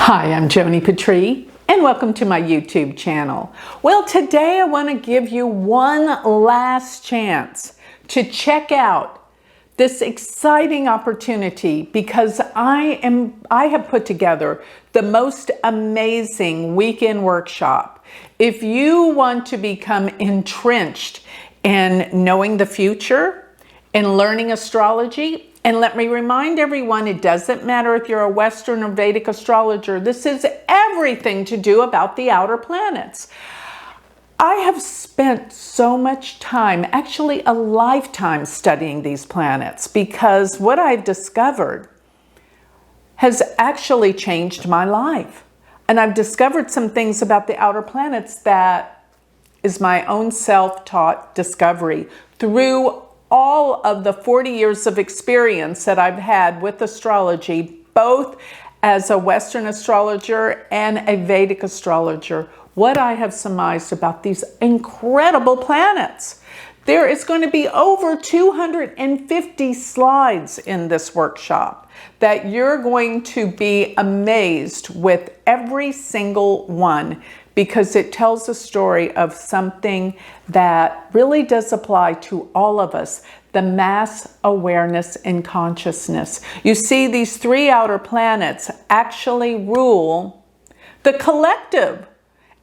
Hi, I'm Joni Patry, and welcome to my YouTube channel. Well, today I want to give you one last chance to check out this exciting opportunity because I have put together the most amazing weekend workshop. If you want to become entrenched in knowing the future and learning astrology, and let me remind everyone, it doesn't matter if you're a Western or Vedic astrologer, this is everything to do about the outer planets. I have spent so much time, actually a lifetime, studying these planets because what I've discovered has actually changed my life. And I've discovered some things about the outer planets that is my own self-taught discovery through all of the 40 years of experience that I've had with astrology, both as a Western astrologer and a Vedic astrologer, what I have surmised about these incredible planets. There is going to be over 250 slides in this workshop that you're going to be amazed with every single one, because it tells a story of something that really does apply to all of us, the mass awareness and consciousness. You see, these three outer planets actually rule the collective.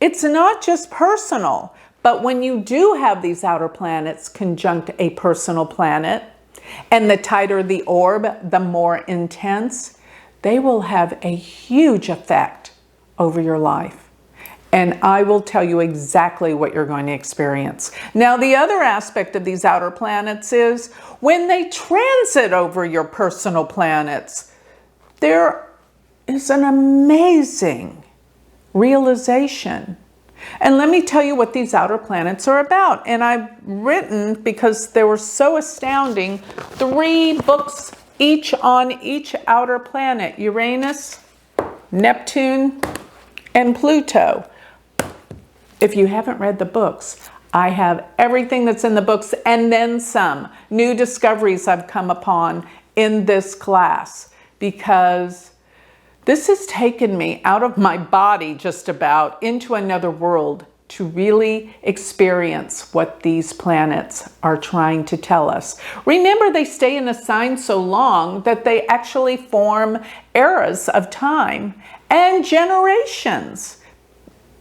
It's not just personal, but when you do have these outer planets conjunct a personal planet, and the tighter the orb, the more intense, they will have a huge effect over your life. And I will tell you exactly what you're going to experience. Now, the other aspect of these outer planets is when they transit over your personal planets, there is an amazing realization. And let me tell you what these outer planets are about. And I've written, because they were so astounding, 3 books each on each outer planet: Uranus, Neptune, and Pluto. If you haven't read the books, I have everything that's in the books and then some new discoveries I've come upon in this class, because this has taken me out of my body just about into another world to really experience what these planets are trying to tell us. Remember, they stay in a sign so long that they actually form eras of time and generations.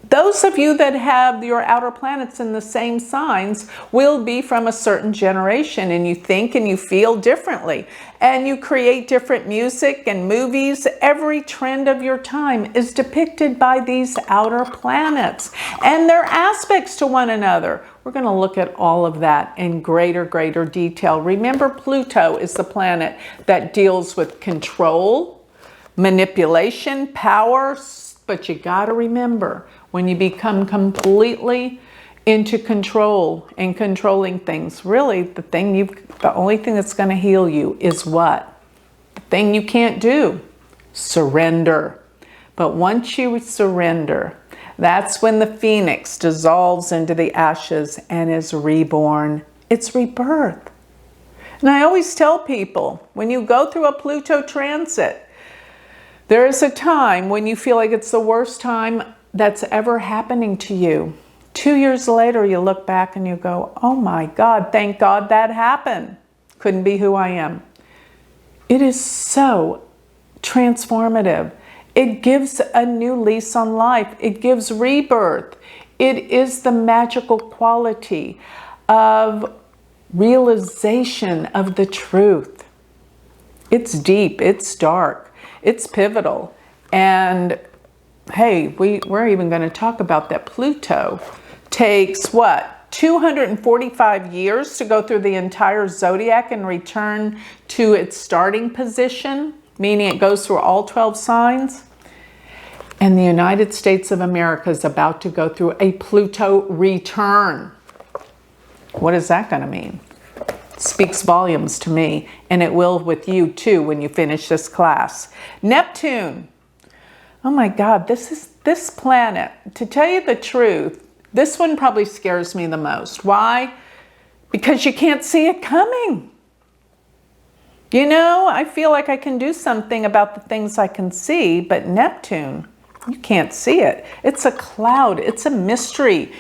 Those of you that have your outer planets in the same signs will be from a certain generation, and you think and you feel differently, and you create different music and movies. Every trend of your time is depicted by these outer planets and their aspects to one another. We're going to look at all of that in greater detail. Remember, Pluto is the planet that deals with control, manipulation, power, but you got to remember, when you become completely into control and controlling things, really the only thing that's going to heal you is what? The thing you can't do: surrender. But once you surrender, that's when the phoenix dissolves into the ashes and is reborn. It's rebirth. And I always tell people, when you go through a Pluto transit, there is a time when you feel like it's the worst time that's ever happening to you. 2 years later, you look back and you go, oh my God, thank God that happened. Couldn't be who I am. It is so transformative. It gives a new lease on life. It gives rebirth. It is the magical quality of realization of the truth. It's deep, it's dark, it's pivotal. And hey, we're even going to talk about that Pluto takes what? 245 years to go through the entire zodiac and return to its starting position, meaning it goes through all 12 signs. And the United States of America is about to go through a Pluto return. What is that going to mean? It speaks volumes to me, and it will with you too when you finish this class. Neptune. Oh my God, this planet, to tell you the truth, this one probably scares me the most. Why? Because you can't see it coming. You know, I feel like I can do something about the things I can see, but Neptune, you can't see it. It's a cloud. It's a mystery.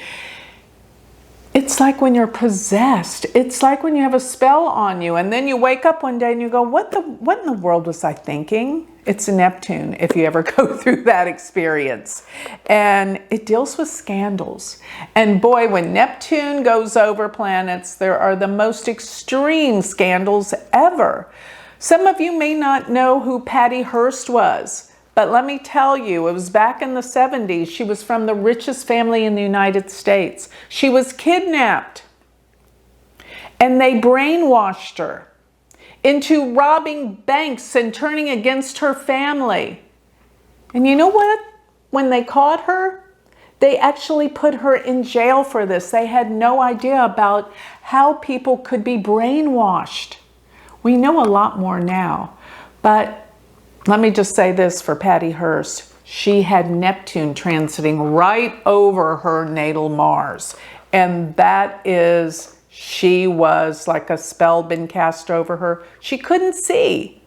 It's like when you're possessed. It's like when you have a spell on you and then you wake up one day and you go, what in the world was I thinking? It's Neptune, if you ever go through that experience. And it deals with scandals. And boy, when Neptune goes over planets, there are the most extreme scandals ever. Some of you may not know who Patty Hearst was. But let me tell you, it was back in the 70s. She was from the richest family in the United States. She was kidnapped. And they brainwashed her into robbing banks and turning against her family. And you know what? When they caught her, they actually put her in jail for this. They had no idea about how people could be brainwashed. We know a lot more now, but let me just say this for Patty Hearst. She had Neptune transiting right over her natal Mars. And that is, she was like a spell been cast over her. She couldn't see.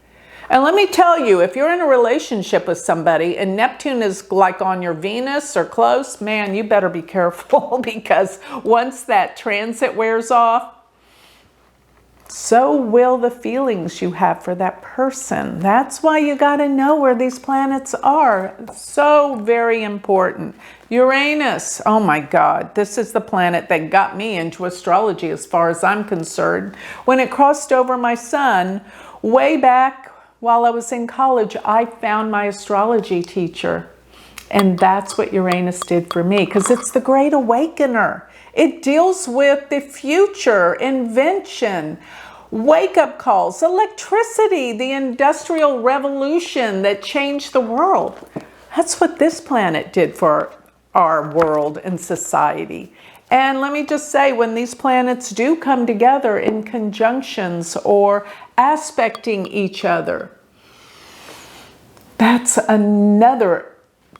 And let me tell you, if you're in a relationship with somebody and Neptune is like on your Venus or close, man, you better be careful because once that transit wears off, so will the feelings you have for that person. That's why you got to know where these planets are. It's so very important. Uranus, oh my God, this is the planet that got me into astrology as far as I'm concerned. When it crossed over my sun, way back while I was in college, I found my astrology teacher. And that's what Uranus did for me, because it's the great awakener. It deals with the future, invention, wake-up calls, electricity, the industrial revolution that changed the world. That's what this planet did for our world and society. And let me just say, when these planets do come together in conjunctions or aspecting each other, that's another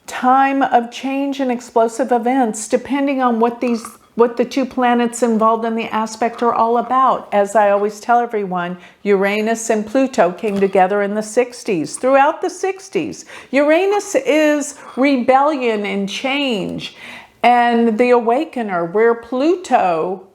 time of change and explosive events, depending on what the two planets involved in the aspect are all about. As I always tell everyone, Uranus and Pluto came together in the 60s. Throughout the 60s, Uranus is rebellion and change, and the awakener, where Pluto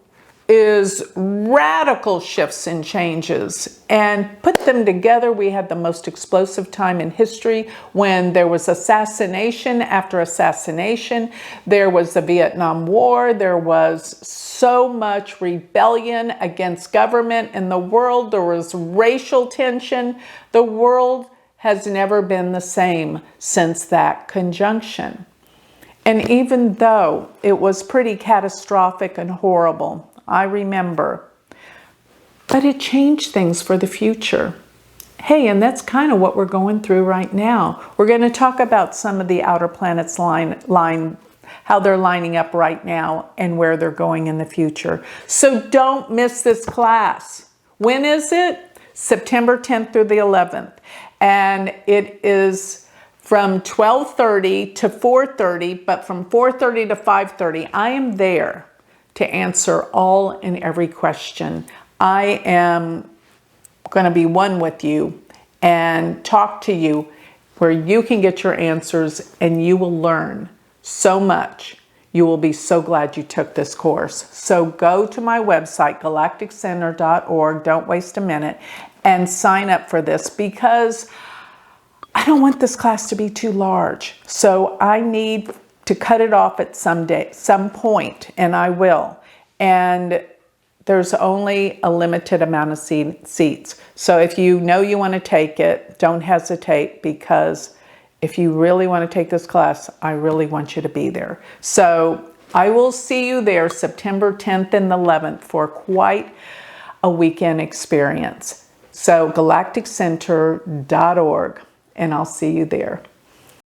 is radical shifts and changes. And put them together, we had the most explosive time in history when there was assassination after assassination. There was the Vietnam War. There was so much rebellion against government in the world. There was racial tension. The world has never been the same since that conjunction. And even though it was pretty catastrophic and horrible, I remember, but it changed things for the future. Hey, and that's kind of what we're going through right now. We're going to talk about some of the outer planets how they're lining up right now and where they're going in the future. So don't miss this class. When is it? September 10th through the 11th. And it is from 12:30 to 4:30, but from 4:30 to 5:30, I am there to answer all and every question. I am going to be one with you and talk to you where you can get your answers and you will learn so much. You will be so glad you took this course. So go to my website, galacticcenter.org, don't waste a minute, and sign up for this because I don't want this class to be too large. So I need to cut it off at some point, and I will. And there's only a limited amount of seats. So if you know you want to take it, don't hesitate, because if you really want to take this class, I really want you to be there. So I will see you there September 10th and 11th for quite a weekend experience. So galacticcenter.org, and I'll see you there.